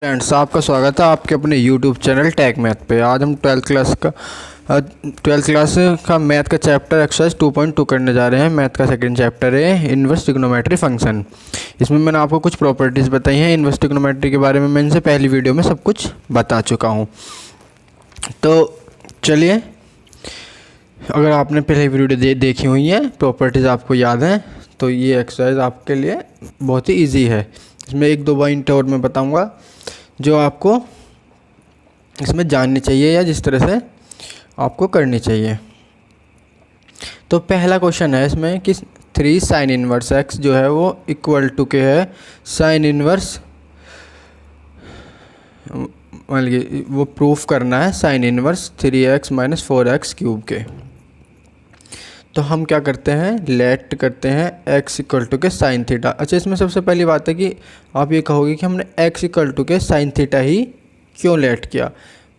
Friends, आपका स्वागत है आपके अपने यूट्यूब चैनल टेक मैथ पे। आज हम ट्वेल्थ क्लास का मैथ का चैप्टर एक्सरसाइज 2.2 करने जा रहे हैं। मैथ का सेकंड चैप्टर है इनवर्स ट्रिग्नोमेट्री फंक्शन। इसमें मैंने आपको कुछ प्रॉपर्टीज़ बताई हैं इनवर्स ट्रिग्नोमेट्री के बारे में। मैं इनसे पहली वीडियो में सब कुछ बता चुका हूँ। तो चलिए, अगर आपने पहले वीडियो देखी हुई है, प्रॉपर्टीज़ आपको याद हैं, तो ये एक्सरसाइज आपके लिए बहुत ही ईजी है। इसमें एक दो पॉइंट और मैं बताऊँगा जो आपको इसमें जाननी चाहिए या जिस तरह से आपको करनी चाहिए। तो पहला क्वेश्चन है इसमें कि 3 साइन इनवर्स x जो है वो इक्वल टू के है साइन इनवर्स, मतलब वो प्रूफ करना है sine inverse 3x minus 4x cube के। तो हम क्या करते हैं, लेट करते हैं x इक्वल टू के साइन थीटा। अच्छा, इसमें सबसे पहली बात है कि आप ये कहोगे कि हमने x इक्वल टू के साइन थीटा ही क्यों लेट किया।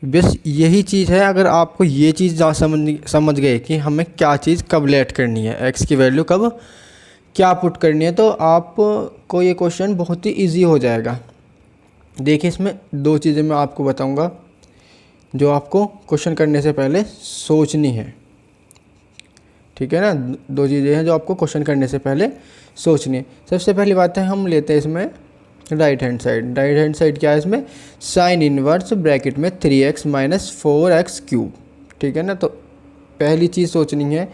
बस यही चीज़ है। अगर आपको ये चीज़ समझ गए कि हमें क्या चीज़ कब लेट करनी है, x की वैल्यू कब क्या पुट करनी है, तो आपको ये क्वेश्चन बहुत ही ईजी हो जाएगा। देखिए, इसमें दो चीज़ें मैं आपको बताऊँगा जो आपको क्वेश्चन करने से पहले सोचनी है। ठीक है ना, दो चीज़ें हैं जो आपको क्वेश्चन करने से पहले सोचनी है। सबसे पहली बात है, हम लेते हैं इसमें right hand side. Right hand side क्या है इसमें, साइन इनवर्स ब्रैकेट में 3x माइनस 4x क्यूब। ठीक है ना, तो पहली चीज़ सोचनी है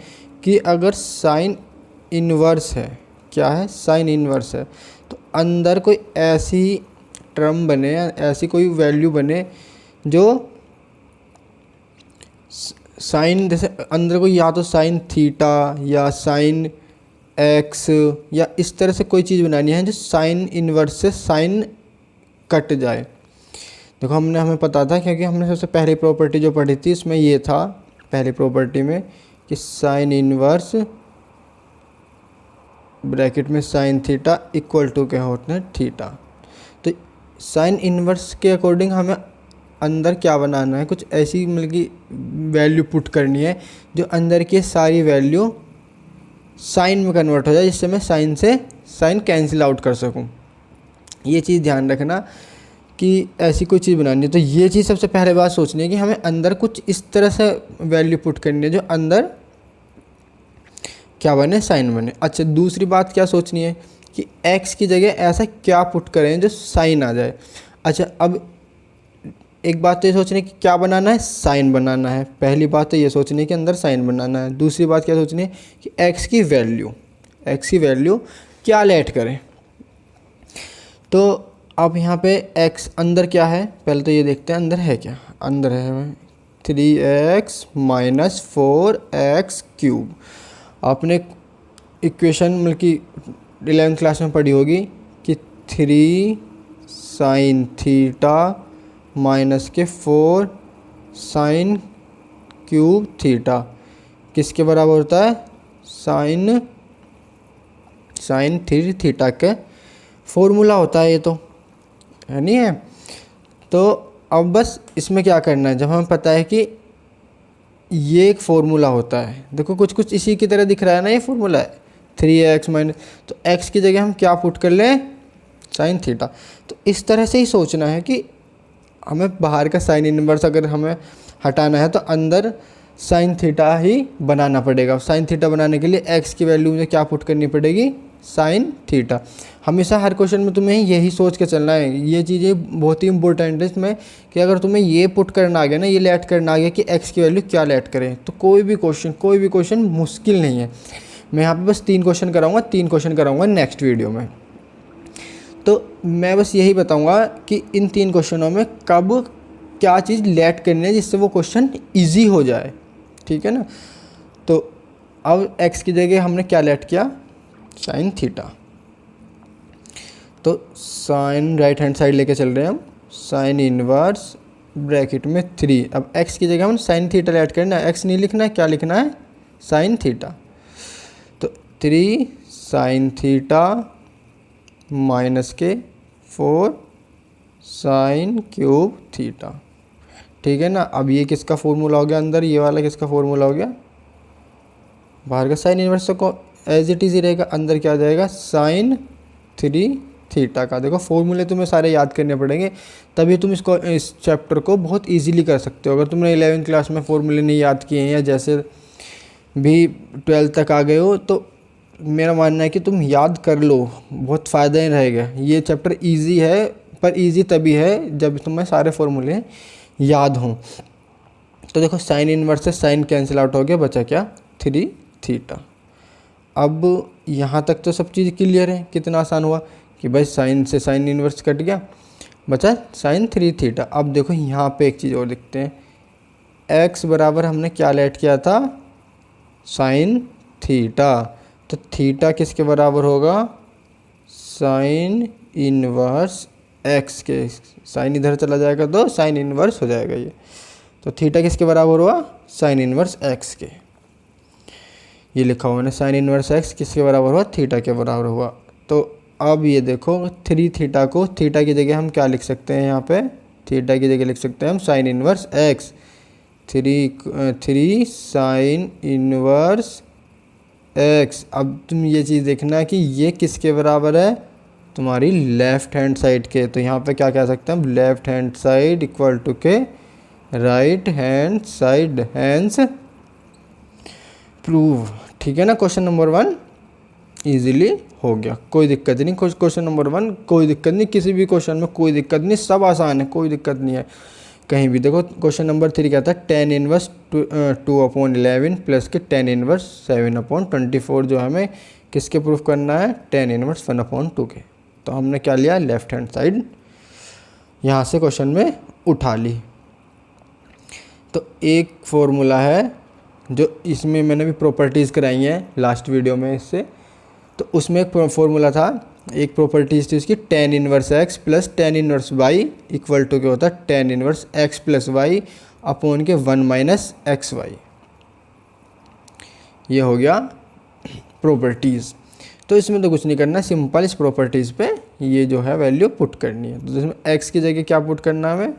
कि अगर साइन इनवर्स है, क्या है, साइन इनवर्स है, तो अंदर कोई ऐसी टर्म बने, ऐसी कोई वैल्यू बने जो साइन, जैसे अंदर को या तो साइन थीटा या साइन एक्स या इस तरह से कोई चीज़ बनानी है जो साइन इनवर्स से साइन कट जाए। देखो, हमें पता था क्योंकि हमने सबसे पहली प्रॉपर्टी जो पढ़ी थी उसमें ये था, पहली प्रॉपर्टी में, कि साइन इनवर्स ब्रैकेट में साइन थीटा इक्वल टू क्या होता है, थीटा। तो साइन इनवर्स के अकॉर्डिंग हमें अंदर क्या बनाना है, कुछ ऐसी मतलब कि वैल्यू पुट करनी है जो अंदर की सारी वैल्यू साइन में कन्वर्ट हो जाए, जिससे मैं साइन से साइन कैंसिल आउट कर सकूं। ये चीज़ ध्यान रखना कि ऐसी कोई चीज़ बनानी है। तो ये चीज़ सबसे पहले बात सोचनी है कि हमें अंदर कुछ इस तरह से वैल्यू पुट करनी है जो अंदर क्या बने, साइन बने। अच्छा, दूसरी बात क्या सोचनी है कि x की जगह ऐसा क्या पुट करें जो साइन आ जाए। अच्छा, अब एक बात तो ये सोचनी है कि क्या बनाना है, साइन बनाना है। पहली बात तो ये सोचनी है कि अंदर साइन बनाना है। दूसरी बात क्या सोचनी है कि x की वैल्यू क्या लेट करें। तो अब यहाँ पे x अंदर क्या है, पहले तो ये देखते हैं अंदर है क्या। अंदर है 3x माइनस 4x क्यूब। आपने इक्वेशन मतलब कि 11th क्लास में पढ़ी होगी कि 3 साइन थीटा माइनस के 4 साइन क्यूब थीटा किसके बराबर होता है, साइन 3 थीटा के फॉर्मूला होता है। ये तो है नहीं है। तो अब बस इसमें क्या करना है, जब हमें पता है कि ये एक फॉर्मूला होता है, देखो कुछ इसी की तरह दिख रहा है ना, ये फॉर्मूला है 3x माइनस, तो x की जगह हम क्या पुट कर लें, साइन थीटा। तो इस तरह से ही सोचना है कि हमें बाहर का साइन इनवर्स अगर हमें हटाना है तो अंदर साइन थीटा ही बनाना पड़ेगा। साइन थीटा बनाने के लिए x की वैल्यू में क्या पुट करनी पड़ेगी, साइन थीटा। हमेशा हर क्वेश्चन में तुम्हें यही सोच के चलना है। ये चीज़ें बहुत ही इंपॉर्टेंट है इसमें कि अगर तुम्हें ये पुट करना आ गया ना, ये लेट करना आ गया कि x की वैल्यू क्या लेट करें, तो कोई भी क्वेश्चन मुश्किल नहीं है। मैं यहाँ पर बस 3 क्वेश्चन कराऊँगा नेक्स्ट वीडियो में। तो मैं बस यही बताऊंगा कि इन 3 क्वेश्चनों में कब क्या चीज़ लेट करनी है जिससे वो क्वेश्चन इजी हो जाए। ठीक है ना। तो अब x की जगह हमने क्या लेट किया, साइन थीटा। तो साइन राइट हैंड साइड लेके चल रहे हैं हम, साइन इनवर्स ब्रैकेट में 3। अब x की जगह हम साइन थीटा लेट करना है, x नहीं लिखना है, क्या लिखना है, साइन थीटा। तो 3 साइन थीटा माइनस के 4 साइन क्यूब थीटा। ठीक है ना। अब ये किसका फॉर्मूला हो गया, अंदर ये वाला किसका फॉर्मूला हो गया, बाहर का साइन इनवर्स को एज इट इज़ ही रहेगा, अंदर क्या आ जाएगा, साइन 3 थीटा का। देखो फॉर्मूले तुम्हें सारे याद करने पड़ेंगे, तभी तुम इस चैप्टर को बहुत इजीली कर सकते हो। अगर तुमने 11वीं क्लास में फॉर्मूले नहीं याद किए हैं या जैसे भी 12th तक आ गए हो, तो मेरा मानना है कि तुम याद कर लो, बहुत फ़ायदा ही रहेगा। ये चैप्टर ईजी है, पर ईजी तभी है जब तुम्हें सारे फॉर्मूले याद हों। तो देखो साइन इनवर्स से साइन कैंसिल आउट हो गया, बचा क्या 3 थीटा। अब यहाँ तक तो सब चीज़ क्लियर है। कितना आसान हुआ कि भाई साइन से साइन इनवर्स कट गया, बचा साइन 3 थीटा। अब देखो यहाँ पे एक चीज़ और देखते हैं, x बराबर हमने क्या लेट किया था, साइन थीटा। तो थीटा किसके बराबर होगा, साइन इनवर्स x के। साइन इधर चला जाएगा तो साइन इनवर्स हो जाएगा ये। तो थीटा किसके बराबर हुआ, साइन इनवर्स x के। ये लिखा हुआ मैंने, साइन इनवर्स x किसके बराबर हुआ, थीटा के बराबर हुआ। तो अब ये देखो 3 थीटा को थीटा की जगह हम क्या लिख सकते हैं, यहाँ पे थीटा की जगह लिख सकते हैं हम sine inverse x। 3 sine inverse x। अब तुम ये चीज़ देखना कि ये किसके बराबर है, तुम्हारी लेफ़्ट हैंड साइड के। तो यहाँ पे क्या कह सकते हैं हम, left hand side equal to के right hand side, hence prove. ठीक है ना, क्वेश्चन नंबर 1 इजीली हो गया, कोई दिक्कत नहीं। क्वेश्चन नंबर 1 कोई दिक्कत नहीं, किसी भी क्वेश्चन में कोई दिक्कत नहीं, सब आसान है, कोई दिक्कत नहीं है कहीं भी। देखो क्वेश्चन नंबर 3 क्या था, टेन इनवर्स 2/11 प्लस के टेन इनवर्स 7/24 जो हमें किसके प्रूफ करना है, टेन इनवर्स 1/2 के। तो हमने क्या लिया, लेफ्ट हैंड साइड यहाँ से क्वेश्चन में उठा ली। तो एक फॉर्मूला है जो इसमें मैंने भी प्रॉपर्टीज़ कराई हैं लास्ट वीडियो में इससे, तो उसमें एक फॉर्मूला था, एक प्रॉपर्टीज़ थी उसकी, tan inverse x plus tan inverse y equal to क्या होता है, tan inverse x plus y upon के 1 माइनस एक्स वाई। ये हो गया प्रॉपर्टीज़। तो इसमें तो कुछ नहीं करना, सिंपल इस प्रॉपर्टीज़ पे ये जो है वैल्यू पुट करनी है। तो इसमें x की जगह क्या पुट करना है हमें,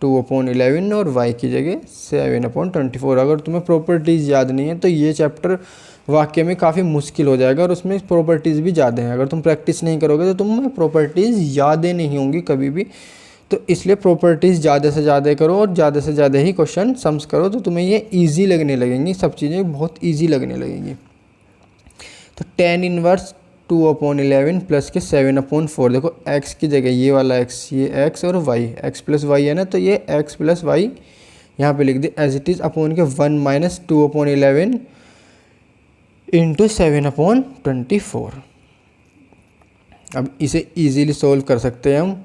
2/11 और y की जगह 7/24। अगर तुम्हें प्रॉपर्टीज़ याद नहीं है तो ये चैप्टर वाकई में काफ़ी मुश्किल हो जाएगा, और उसमें प्रॉपर्टीज़ भी ज़्यादा हैं। अगर तुम प्रैक्टिस नहीं करोगे तो तुम्हें प्रॉपर्टीज़ यादें नहीं होंगी कभी भी। तो इसलिए प्रॉपर्टीज़ ज़्यादा से ज़्यादा करो और ज़्यादा से ज़्यादा ही क्वेश्चन सम्स करो, तो तुम्हें ये ईजी लगने लगेंगी, सब चीज़ें बहुत ईजी लगने लगेंगी। तो टेन इनवर्स 2/11 प्लस के 7/4। देखो x की जगह ये वाला x, ये x और y, x प्लस वाई है ना, तो ये x प्लस वाई यहाँ पे लिख दे एज इट इज़ अपॉन के 1 माइनस 2/11 इंटू 7/24। अब इसे इजीली सोल्व कर सकते हैं हम।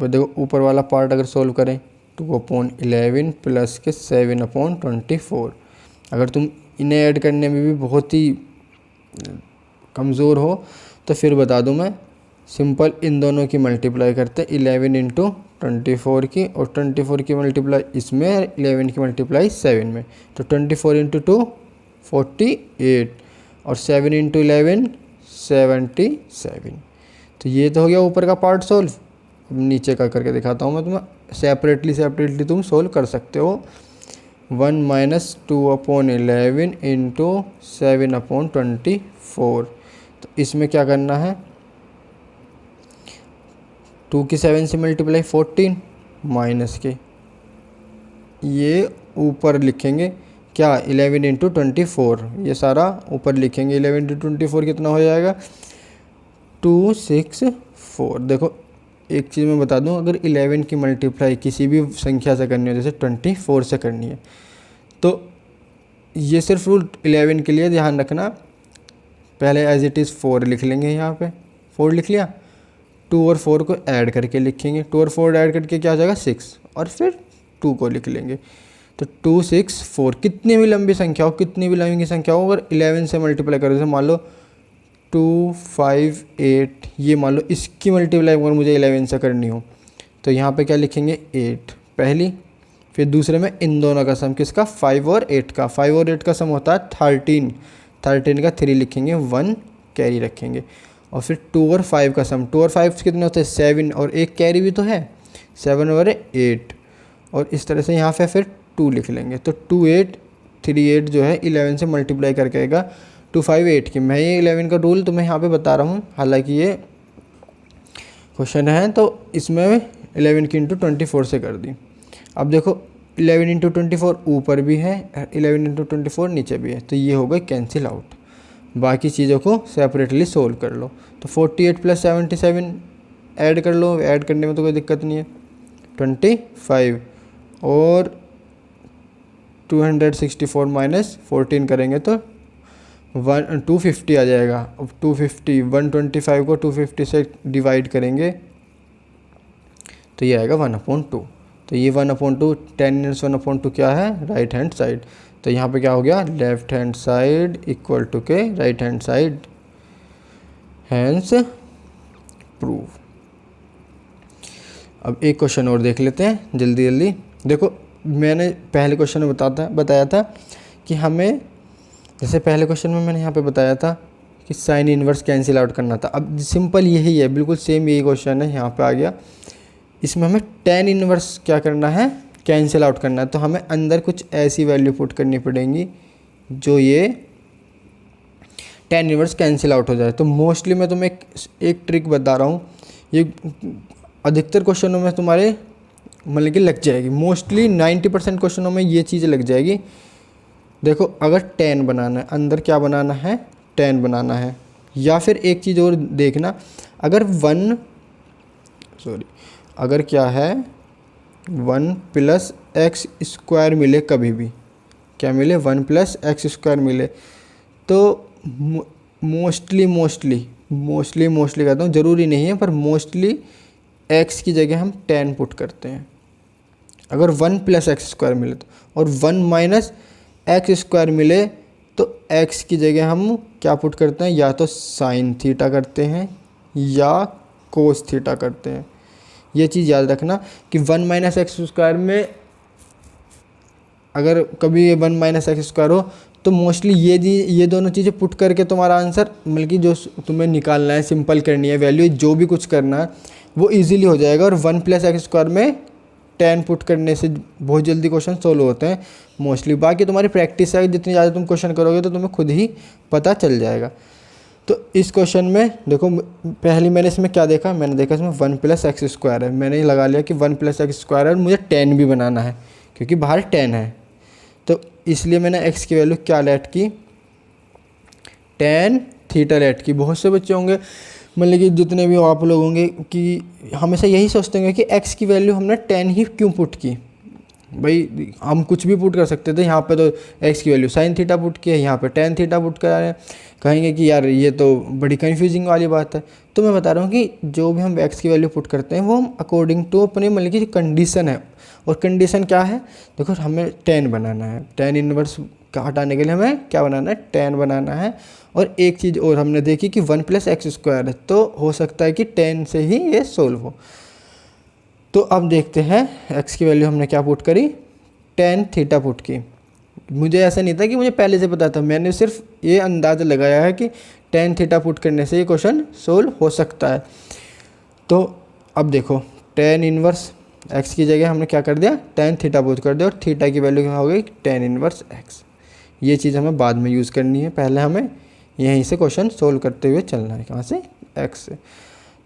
देखो ऊपर वाला पार्ट अगर सोल्व करें, 2/11 प्लस के 7/24। अगर तुम इन्हें ऐड करने में भी बहुत ही कमज़ोर हो तो फिर बता दूं मैं, सिंपल इन दोनों की मल्टीप्लाई करते हैं, 11 इंटू 24 की, और 24 की मल्टीप्लाई इसमें, 11 की मल्टीप्लाई 7 में। तो 24 इंटू 2 48, और 7 इंटू 11 77। तो ये तो हो गया ऊपर का पार्ट सोल्व। अब नीचे का करके दिखाता हूँ मैं तुम्हें, सेपरेटली तुम सोल्व कर सकते हो। 1 माइनस 2/11 इंटू 7/24। तो इसमें क्या करना है, 2 की 7 से मल्टीप्लाई 14 माइनस के, ये ऊपर लिखेंगे क्या, 11 इंटू 24, ये सारा ऊपर लिखेंगे। 11 इंटू 24 कितना हो जाएगा, 264। देखो एक चीज़ मैं बता दूं, अगर 11 की मल्टीप्लाई किसी भी संख्या से करनी हो, जैसे 24 से करनी है, तो ये सिर्फ रूल 11 के लिए ध्यान रखना, पहले एज इट इज़ 4 लिख लेंगे, यहाँ पे 4 लिख लिया, 2 और 4 को ऐड करके लिखेंगे, 2 और 4 ऐड करके क्या हो जाएगा 6, और फिर 2 को लिख लेंगे। तो 2 6 4, कितनी भी लंबी संख्या हो, कितनी भी लंबी संख्या हो, अगर 11 से मल्टीप्लाई करो, जैसे मान लो 2 5 8, ये मान लो इसकी मल्टीप्लाई अगर मुझे 11 से करनी हो, तो यहाँ पे क्या लिखेंगे 8 पहली, फिर दूसरे में इन दोनों का सम, किसका, 5 और 8 का। 5 और 8 का सम होता है 13, 13 का 3 लिखेंगे, 1 कैरी रखेंगे, और फिर 2 और 5 का सम, 2 और 5 कितने होते हैं 7, और एक कैरी भी तो है 7 और 8, और इस तरह से यहाँ पे फिर 2 लिख लेंगे। तो 2 8 3 8 जो है 11 से मल्टीप्लाई करके आएगा 2 5 8 की। मैं ये 11 का रूल तुम्हें यहाँ पे बता रहा हूँ, हालांकि ये क्वेश्चन है तो इसमें 11 की इंटू 24 से कर दी। अब देखो 11 इंटू 24 ऊपर भी है, 11 इंटू 24 नीचे भी है, तो ये हो गई कैंसिल आउट। बाकी चीज़ों को सेपरेटली सोल्व कर लो। तो 48 प्लस 77 ऐड कर लो, ऐड करने में तो कोई दिक्कत नहीं है। 25 और 264 माइनस 14 करेंगे तो 250 आ जाएगा। अब 250 125 को 250 से डिवाइड करेंगे तो ये आएगा 1/2। तो ये 1/2 10 - 1/2 क्या है, राइट हैंड साइड। तो यहाँ पे क्या हो गया, left hand side equal to के right hand side, hence prove. अब एक क्वेश्चन और देख लेते हैं जल्दी जल्दी। देखो मैंने पहले क्वेश्चन में बताया था कि हमें, जैसे पहले क्वेश्चन में मैंने यहाँ पे बताया था कि साइन इनवर्स कैंसिल आउट करना था। अब सिंपल यही है, बिल्कुल सेम यही क्वेश्चन है, यहाँ पे आ गया। इसमें हमें टेन इनवर्स क्या करना है, कैंसिल आउट करना है। तो हमें अंदर कुछ ऐसी वैल्यू पुट करनी पड़ेंगी जो ये टेन इनवर्स कैंसिल आउट हो जाए। तो मोस्टली मैं तुम्हें एक ट्रिक बता रहा हूँ, ये अधिकतर क्वेश्चनों में तुम्हारे मतलब कि लग जाएगी। मोस्टली 90% क्वेश्चनों में ये चीज़ लग जाएगी। देखो अगर 10 बनाना है, अंदर क्या बनाना है, 10 बनाना है। या फिर एक चीज़ और देखना, अगर क्या है 1 + x² मिले, कभी भी क्या मिले, 1 + x² मिले, तो मोस्टली कहता हूँ, ज़रूरी नहीं है पर मोस्टली x की जगह हम 10 पुट करते हैं। अगर 1 + x² मिले तो, और 1 - x² मिले तो x की जगह हम क्या पुट करते हैं, या तो sin थीटा करते हैं या cos थीटा करते हैं। ये चीज़ याद रखना कि 1 - x² में अगर कभी 1 - x² हो तो मोस्टली ये दोनों चीज़ें पुट करके तुम्हारा आंसर, मतलब कि जो तुम्हें निकालना है, सिंपल करनी है वैल्यू, जो भी कुछ करना है वो इजीली हो जाएगा। और 1 + x² में 10 पुट करने से बहुत जल्दी क्वेश्चन सोल्व होते हैं मोस्टली। बाकी तुम्हारी प्रैक्टिस है, जितनी ज़्यादा तुम क्वेश्चन करोगे तो तुम्हें खुद ही पता चल जाएगा। तो इस क्वेश्चन में देखो, पहले मैंने इसमें क्या देखा, मैंने देखा इसमें 1 + x² है। मैंने लगा लिया कि 1 + x² है, मुझे 10 भी बनाना है क्योंकि बाहर 10 है। तो इसलिए मैंने x की वैल्यू क्या लेट की, tan थीटा लेट की। बहुत से बच्चे होंगे, मतलब कि जितने भी आप लोग होंगे, कि हमेशा यही सोचते होंगे कि x की वैल्यू हमने 10 ही क्यों पुट की। भाई हम कुछ भी पुट कर सकते थे, यहाँ पे तो x की वैल्यू sin थीटा पुट की है, यहाँ पे tan थीटा पुट करा है। कहेंगे कि यार ये तो बड़ी कन्फ्यूजिंग वाली बात है। तो मैं बता रहा हूँ कि जो भी हम x की वैल्यू पुट करते हैं वो हम अकॉर्डिंग टू अपने मतलब की कंडीशन है। और कंडीशन क्या है, देखो हमें 10 बनाना है, 10 इनवर्स का हटाने के लिए हमें क्या बनाना है, 10 बनाना है। और एक चीज़ और हमने देखी कि 1 + x² है, तो हो सकता है कि 10 से ही ये सोल्व हो। तो अब देखते हैं x की वैल्यू हमने क्या पुट करी, tan थीटा पुट की। मुझे ऐसा नहीं था कि मुझे पहले से पता था, मैंने सिर्फ ये अंदाज़ा लगाया है कि tan थीटा पुट करने से ये क्वेश्चन सोल्व हो सकता है। तो अब देखो tan इनवर्स x की जगह हमने क्या कर दिया, tan थीटा पुट कर दिया, और थीटा की वैल्यू क्या हो गई, tan इनवर्स x। ये चीज़ हमें बाद में यूज़ करनी है, पहले हमें यहीं से क्वेश्चन सोल्व करते हुए चलना है। कहाँ से, x से।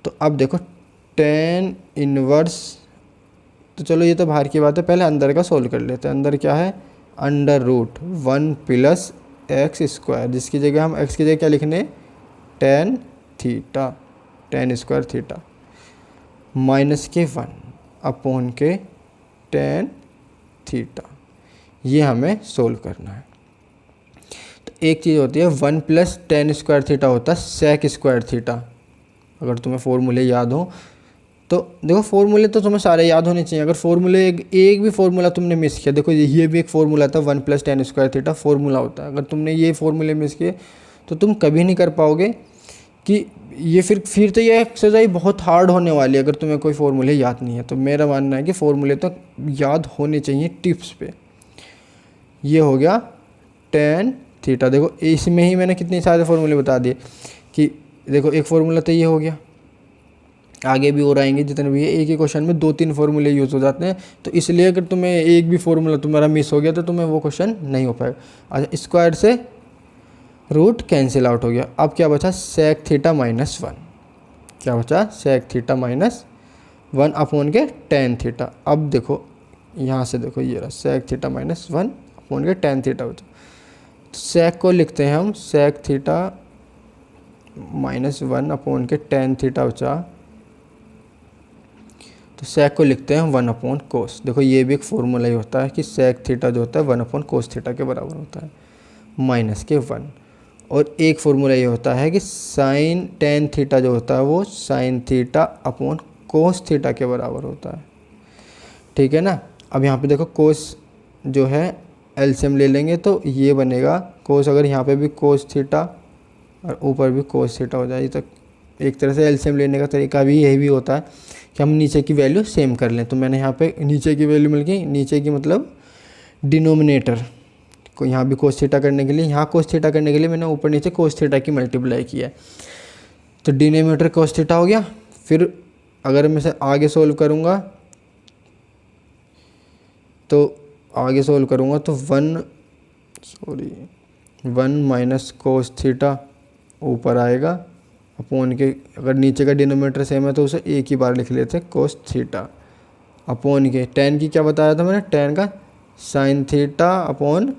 तो अब देखो tan इनवर्स, तो चलो ये तो बाहर की बात है, पहले अंदर का सोल्व कर लेते हैं। अंदर क्या है, √1 + x², जिसकी जगह हम x की जगह क्या लिखने, tan थीटा, tan² थीटा, -1 के tan थीटा। ये हमें सोल्व करना है। तो एक चीज़ होती है 1 + tan² थीटा होता है sec² थीटा। अगर तुम्हें फॉर्मूले याद हो तो देखो, फॉर्मूले तो तुम्हें सारे याद होने चाहिए। अगर फॉर्मूले एक भी फॉर्मूला तुमने मिस किया, देखो ये भी एक फॉर्मूला था, 1 + tan² थीटा फॉर्मूला होता है। अगर तुमने ये फॉर्मूले मिस किए तो तुम कभी नहीं कर पाओगे कि ये फिर तो ये एक्सरसाइज बहुत हार्ड होने वाली है अगर तुम्हें कोई फॉर्मूले याद नहीं है। तो मेरा मानना है कि फॉर्मूले तो याद होने चाहिए टिप्स पे। ये हो गया tan थीटा। देखो इसमें ही मैंने कितने सारे फॉर्मूले बता दिए कि देखो एक फॉर्मूला तो ये हो गया, आगे भी और आएंगे जितने भी है। एक ही क्वेश्चन में 2-3 फॉर्मूले यूज़ हो जाते हैं, तो इसलिए अगर तुम्हें एक भी फॉर्मूला तुम्हारा मिस हो गया तो तुम्हें वो क्वेश्चन नहीं हो पाएगा। अच्छा, स्क्वायर से रूट कैंसिल आउट हो गया। अब क्या बचा, sec थीटा -1। क्या बचा, सेक थीटा माइनस 1 अपॉन के टेन थीटा। अब देखो यहाँ से देखो ये रहा सेक थीटा माइनस 1 अपॉन के टेन थीटा बचा। तो सेक को लिखते हैं हम सेक थीटा माइनस 1 अपॉन के टेन थीटा बचा, तो सेक को लिखते हैं 1 अपॉन कोस। देखो ये भी एक फॉर्मूला ही होता है कि सेक थीटा जो होता है 1 अपॉन कोस थीटा के बराबर होता है माइनस के 1। और एक फॉर्मूला ये होता है कि साइन टेन थीटा जो होता है वो sine theta upon cos theta के बराबर होता है। ठीक है ना। अब यहाँ पे देखो कोस जो है एलसीएम ले लेंगे तो ये बनेगा कोस, अगर यहाँ पे भी कोस थीटा और ऊपर भी कोस थीटा हो जाए, तो एक तरह से एलसीएम लेने का तरीका भी यही भी होता है कि हम नीचे की वैल्यू सेम कर लें। तो मैंने यहाँ पे नीचे की वैल्यू मिल गई, नीचे की मतलब डिनोमिनेटर को यहाँ भी कोस थीटा करने के लिए, यहाँ कोस थीटा करने के लिए मैंने ऊपर नीचे कोस थीटा की मल्टीप्लाई किया है, तो डिनोमिनेटर कोस थीटा हो गया। फिर अगर मैं से आगे सोल्व करूँगा तो तो 1 माइनस कोस थीटा ऊपर आएगा अपॉन के, अगर नीचे का डिनोमिनेटर सेम है तो उसे एक ही बार लिख लेते हैं कोस थीटा अपॉन के टेन की क्या बताया था मैंने, टेन का sine theta upon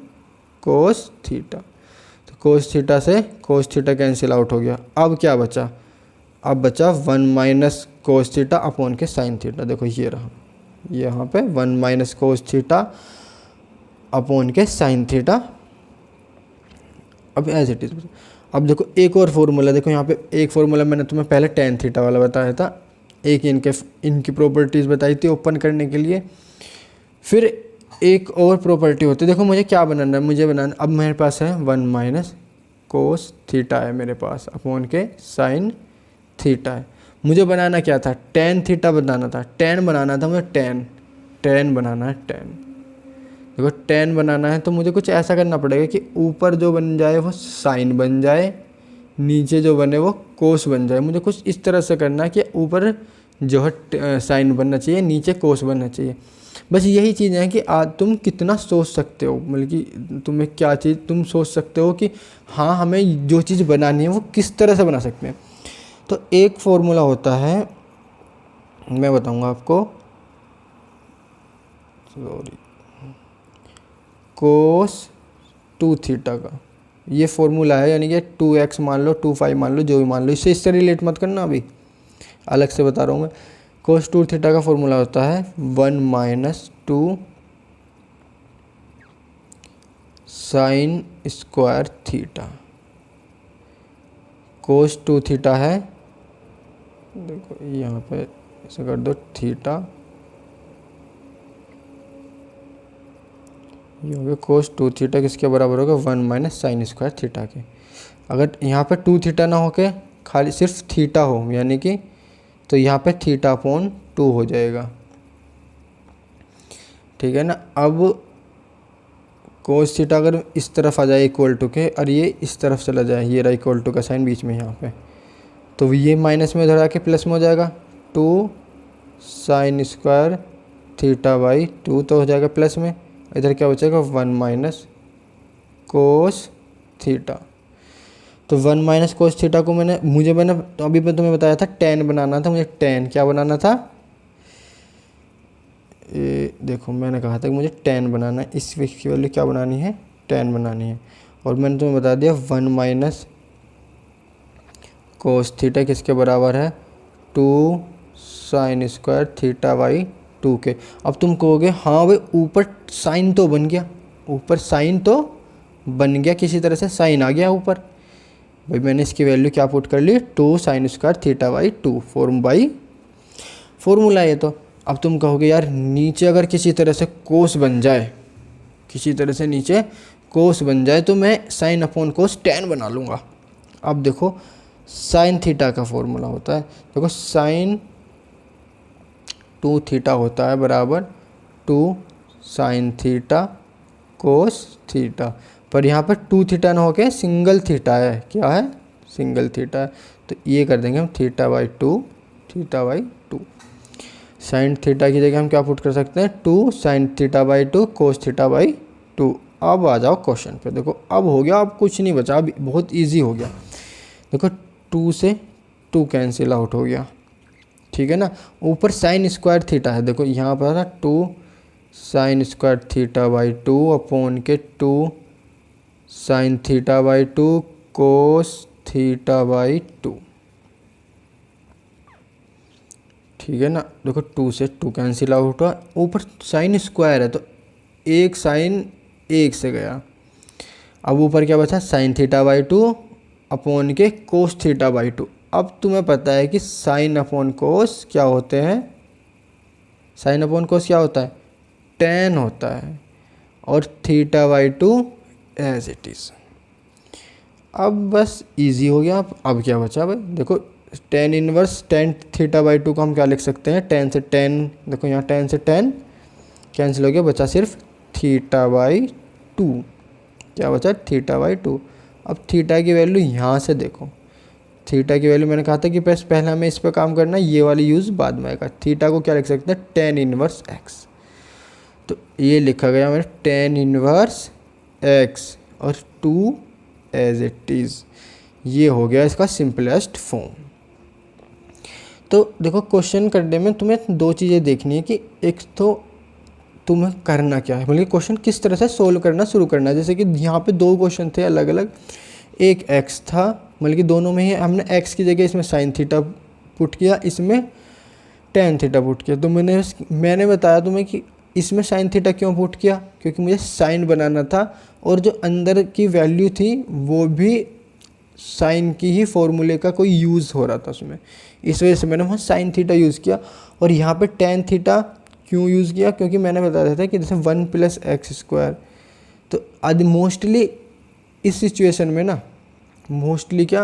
cos theta. तो कोस थीटा से कोस थीटा कैंसिल आउट हो गया। अब क्या बचा, अब बचा 1 माइनस कोस थीटा अपॉन के साइन थीटा। देखो ये रहा, यहाँ पे 1 माइनस कोस थीटा अपॉन के साइन थीटा। अब एज इट इज। अब देखो एक और फॉर्मूला, देखो यहाँ पे एक फॉर्मूला मैंने तुम्हें पहले टेन थीटा वाला बताया था, एक इनकी प्रॉपर्टीज़ बताई थी ओपन करने के लिए। फिर एक और प्रॉपर्टी होती है, देखो मुझे क्या बनाना है, मुझे बनाना, अब मेरे पास है 1 माइनस कोस थीटा है मेरे पास अपॉन के साइन थीटा है। मुझे बनाना क्या था, टेन थीटा बनाना था, टेन बनाना था मुझे, टेन बनाना है, टेन। देखो टेन बनाना है तो मुझे कुछ ऐसा करना पड़ेगा कि ऊपर जो बन जाए वो साइन बन जाए, नीचे जो बने वो कोस बन जाए। मुझे कुछ इस तरह से करना है कि ऊपर जो है साइन बनना चाहिए, नीचे कोस बनना चाहिए। बस यही चीज़ है कि आज तुम कितना सोच सकते हो, मतलब कि तुम्हें क्या चीज़ तुम सोच सकते हो कि हाँ हमें जो चीज़ बनानी है वो किस तरह से बना सकते हैं। तो एक फॉर्मूला होता है, मैं बताऊंगा आपको, कोस 2 थीटा का ये फॉर्मूला है, यानी कि 2x मान लो 2 मान लो, जो भी मान लो, इससे रिलेट मत करना, अभी अलग से बता रहा हूँ मैं। कोस 2 थीटा का फॉर्मूला होता है 1 माइनस 2 साइन स्क्वायर थीटा। कोस 2 थीटा है, देखो यहाँ पे ऐसे कर दो थीटा, ये हो गया कोस 2 थीटा किसके बराबर होगा, 1 माइनस साइन स्क्वायर थीटा के। अगर यहाँ पे 2 थीटा ना होके खाली सिर्फ थीटा हो, यानी कि तो यहाँ पे थीटा अपॉन 2 हो जाएगा। ठीक है ना। अब कोस थीटा अगर इस तरफ आ जाए इक्वल टू के, और ये इस तरफ चला जाए, ये रहा इक्वल टू का साइन बीच में यहाँ पे, तो ये माइनस में उधर आके प्लस में हो जाएगा, 2 साइन स्क्वायर थीटा बाई 2 तो हो जाएगा प्लस में, इधर क्या बचेगा 1 माइनस कोस थीटा। तो 1 माइनस कोस थीटा को मैंने तो अभी मैं तुम्हें बताया था टेन बनाना था, मुझे टेन क्या बनाना था, देखो मैंने कहा था कि मुझे टेन बनाना है, इस की वैल्यू क्या बनानी है, टेन बनानी है। और मैंने तुम्हें बता दिया 1 माइनस कोस थीटा किसके बराबर है, 2 साइन स्क्वायर थीटा बाई 2 के। अब तुम कहोगे हाँ भाई ऊपर साइन तो बन गया, ऊपर साइन तो बन गया, किसी तरह से साइन आ गया ऊपर, भाई मैंने इसकी वैल्यू क्या पुट कर ली, 2 sine square theta by 2 formula है। तो अब तुम कहोगे यार नीचे अगर किसी तरह से कोस बन जाए, किसी तरह से नीचे कोस बन जाए तो मैं साइन अपॉन कोस टेन बना लूँगा। अब देखो साइन थीटा का फॉर्मूला होता है, देखो साइन 2 थीटा होता है बराबर 2 साइन थीटा कोस थीटा, पर यहाँ पर 2 थीटा ना होके सिंगल थीटा है, क्या है सिंगल थीटा है, तो ये कर देंगे हम थीटा बाई 2 साइन थीटा की जगह हम क्या पुट कर सकते हैं, 2 sine theta by 2 cos theta by 2। अब आ जाओ क्वेश्चन पे, देखो अब हो गया, अब कुछ नहीं बचा, अब बहुत इजी हो गया। देखो 2 से 2 कैंसिल आउट हो गया, ठीक है ना। ऊपर साइन स्क्वायर थीटा है, देखो यहाँ पर था 2 sine square theta by 2 upon के 2 sine theta by 2 cos theta by 2, ठीक है ना। देखो 2 से 2 कैंसिल आउट हुआ, ऊपर साइन स्क्वायर है तो एक साइन एक से गया। अब ऊपर क्या बचा, साइन थीटा बाई 2 अपॉन के कोस थीटा बाई 2। अब तुम्हें पता है कि साइन अपॉन कोस क्या होते हैं, साइन अपॉन कोस क्या होता है, टेन होता है, और theta by 2 as it is. अब बस इजी हो गया। अब क्या बचा भाई, देखो tan inverse tan theta by 2 को हम क्या लिख सकते हैं, 10 से 10, देखो यहाँ 10 से 10 कैंसिल हो गया, बचा सिर्फ थीटा बाई 2। क्या बचा, थीटा बाई 2। अब थीटा की वैल्यू यहाँ से देखो, थीटा की वैल्यू मैंने कहा था कि पहले हमें इस पर काम करना है, ये वाली यूज़ बाद में आएगा। थीटा को क्या लिख सकते हैं, टेन इनवर्स एक्स, तो ये लिखा गया मेरे टेन इनवर्स एक्स और 2 एज इट इज़। ये हो गया इसका सिंपलेस्ट फॉर्म। तो देखो क्वेश्चन करने में तुम्हें दो चीज़ें देखनी है कि एक तो तुम्हें करना क्या है, मतलब क्वेश्चन किस तरह से सोल्व करना शुरू करना है। जैसे कि यहाँ पे दो क्वेश्चन थे अलग अलग, एक एक्स था, मतलब कि दोनों में ही हमने एक्स की जगह इसमें साइन थीटा पुट किया, इसमें टेन थीटा पुट किया। तो मैंने बताया तुम्हें कि इसमें साइन थीटा क्यों पुट किया, क्योंकि मुझे साइन बनाना था और जो अंदर की वैल्यू थी वो भी साइन की ही फॉर्मूले का कोई यूज़ हो रहा था उसमें, इस वजह से मैंने वहाँ साइन थीटा यूज़ किया। और यहाँ पे टेन थीटा क्यों यूज़ किया, क्योंकि मैंने बताया था कि जैसे 1 + x², तो आज मोस्टली इस सिचुएशन में ना, मोस्टली क्या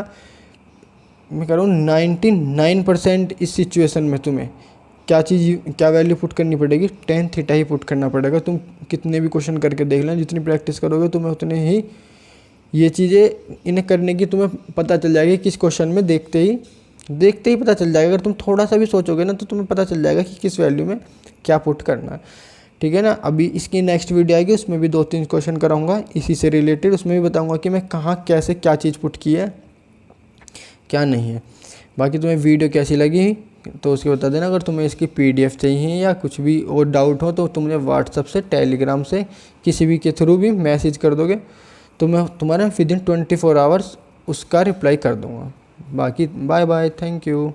मैं कह रहा हूँ 99% इस सिचुएशन में तुम्हें क्या वैल्यू पुट करनी पड़ेगी, टेन थीटा ही पुट करना पड़ेगा। तुम कितने भी क्वेश्चन करके देख लें, जितनी प्रैक्टिस करोगे तुम्हें उतने ही ये चीज़ें इन्हें करने की तुम्हें पता चल जाएगी। किस क्वेश्चन में देखते ही पता चल जाएगा। अगर तुम थोड़ा सा भी सोचोगे ना तो तुम्हें पता चल जाएगा कि किस वैल्यू में क्या पुट करना है, ठीक है ना। अभी इसकी नेक्स्ट वीडियो आएगी, उसमें भी 2-3 क्वेश्चन कराऊंगा इसी से रिलेटेड, उसमें भी बताऊंगा कि मैं कहाँ कैसे क्या चीज़ पुट की है क्या नहीं है। बाकी तुम्हें वीडियो कैसी लगी तो उसके बता देना। अगर तुम्हें इसकी PDF चाहिए या कुछ भी और डाउट हो तो तुम मुझे व्हाट्सअप से, टेलीग्राम से, किसी भी के थ्रू भी मैसेज कर दोगे तो मैं तुम्हारा विदिन 24 आवर्स उसका रिप्लाई कर दूँगा। बाकी बाय बाय, थैंक यू।